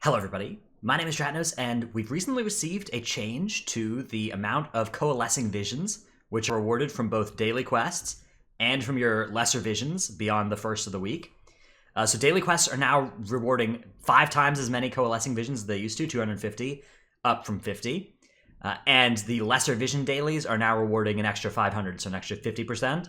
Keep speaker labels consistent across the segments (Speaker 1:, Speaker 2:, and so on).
Speaker 1: Hello everybody, my name is Dratnos, and we've recently received a change to the amount of Coalescing Visions, which are rewarded from both daily quests and from your lesser visions beyond the first of the week. So daily quests are now rewarding 5 times as many Coalescing Visions as they used to, 250, up from 50. And the lesser vision dailies are now rewarding an extra 500, so an extra 50%.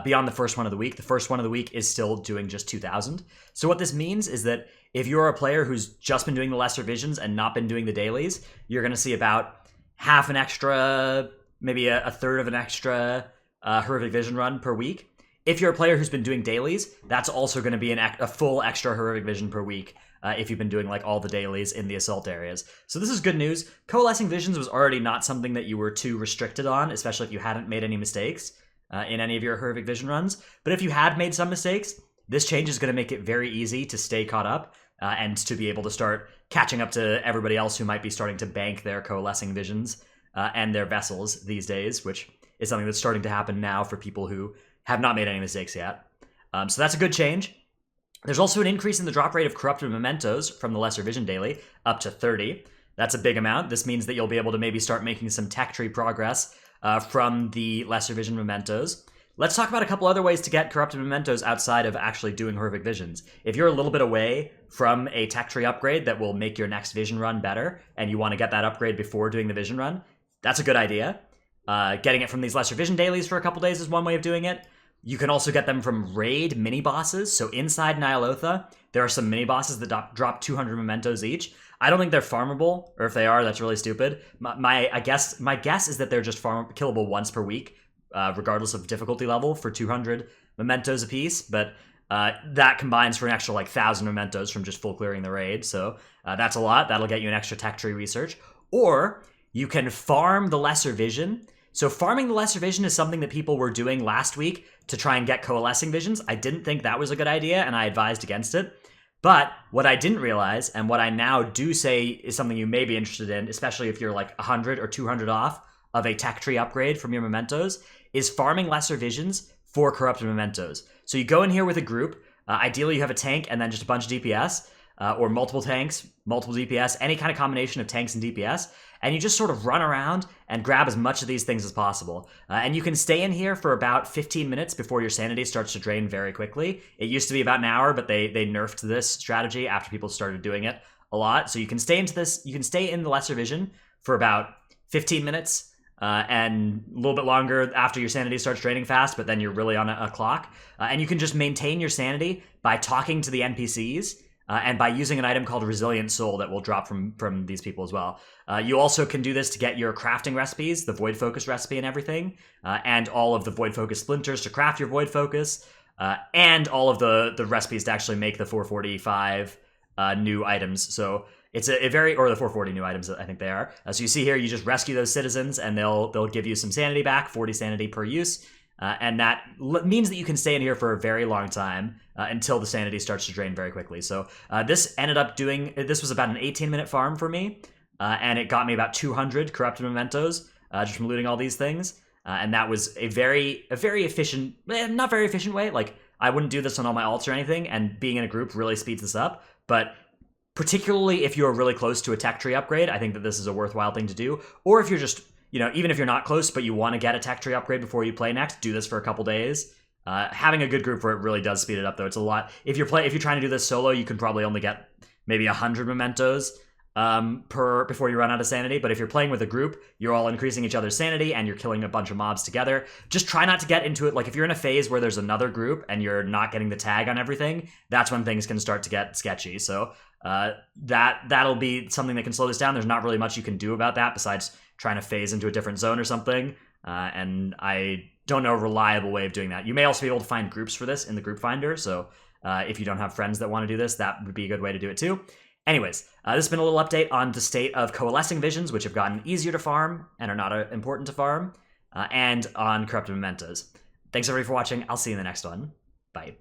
Speaker 1: Beyond the first one of the week. The first one of the week is still doing just 2,000. So what this means is that if you're a player who's just been doing the lesser visions and not been doing the dailies, you're going to see about half an extra, maybe a third of an extra horrific vision run per week. If you're a player who's been doing dailies, that's also going to be a full extra horrific vision per week if you've been doing like all the dailies in the assault areas. So this is good news. Coalescing Visions was already not something that you were too restricted on, especially if you hadn't made any mistakes in any of your horrific vision runs. But if you had made some mistakes, this change is going to make it very easy to stay caught up and to be able to start catching up to everybody else who might be starting to bank their Coalescing Visions and their vessels these days, which is something that's starting to happen now for people who have not made any mistakes yet. So that's a good change. There's also an increase in the drop rate of corrupted mementos from the lesser vision daily up to 30. That's a big amount. This means that you'll be able to maybe start making some tech tree progress from the lesser vision mementos. Let's talk about a couple other ways to get corrupted mementos outside of actually doing horrific visions. If you're a little bit away from a tech tree upgrade that will make your next vision run better, and you want to get that upgrade before doing the vision run, that's a good idea. Getting it from these lesser vision dailies for a couple days is one way of doing it. You can also get them from raid mini bosses. So inside Nyalotha, there are some mini bosses that drop 200 mementos each. I don't think they're farmable, or if they are, that's really stupid. My guess is that they're just killable once per week, regardless of difficulty level, for 200 mementos apiece. But that combines for an extra like 1,000 mementos from just full clearing the raid. So that's a lot. That'll get you an extra tech tree research. Or you can farm the lesser vision. So farming the lesser vision is something that people were doing last week to try and get coalescing visions. I didn't think that was a good idea, and I advised against it. But what I didn't realize, and what I now do say is something you may be interested in, especially if you're like 100 or 200 off of a tech tree upgrade from your mementos, is farming lesser visions for corrupted mementos. So you go in here with a group. Ideally, you have a tank and then just a bunch of DPS, or multiple tanks, multiple DPS, any kind of combination of tanks and DPS, and you just sort of run around and grab as much of these things as possible. And you can stay in here for about 15 minutes before your sanity starts to drain very quickly. It used to be about an hour, but they nerfed this strategy after people started doing it a lot. So you can stay in the lesser vision for about 15 minutes, and a little bit longer after your sanity starts draining fast, but then you're really on a clock. And you can just maintain your sanity by talking to the NPCs, and by using an item called Resilient Soul that will drop from these people as well. You also can do this to get your crafting recipes, the Void Focus recipe and everything, and all of the Void Focus splinters to craft your Void Focus, and all of the recipes to actually make the 445 new items. So it's or the 440 new items, I think they are. So you see here, you just rescue those citizens, and they'll give you some sanity back, 40 sanity per use. And that means that you can stay in here for a very long time until the sanity starts to drain very quickly. So this was about an 18-minute farm for me, and it got me about 200 corrupted mementos just from looting all these things. And that was a very efficient, not very efficient way. Like, I wouldn't do this on all my alts or anything, and being in a group really speeds this up. But particularly if you're really close to a tech tree upgrade, I think that this is a worthwhile thing to do. Or if you're just, even if you're not close, but you want to get a tech tree upgrade before you play next, do this for a couple days. Having a good group where it really does speed it up, though. It's a lot. If you're trying to do this solo, you can probably only get maybe 100 mementos before you run out of sanity. But if you're playing with a group, you're all increasing each other's sanity and you're killing a bunch of mobs together. Just try not to get into it. Like, if you're in a phase where there's another group and you're not getting the tag on everything, that's when things can start to get sketchy. So that'll be something that can slow this down. There's not really much you can do about that besides trying to phase into a different zone or something. And I don't know a reliable way of doing that. You may also be able to find groups for this in the group finder. So if you don't have friends that want to do this, that would be a good way to do it too. Anyways, this has been a little update on the state of Coalescing Visions, which have gotten easier to farm and are not important to farm, and on corrupted mementos. Thanks everybody for watching. I'll see you in the next one. Bye.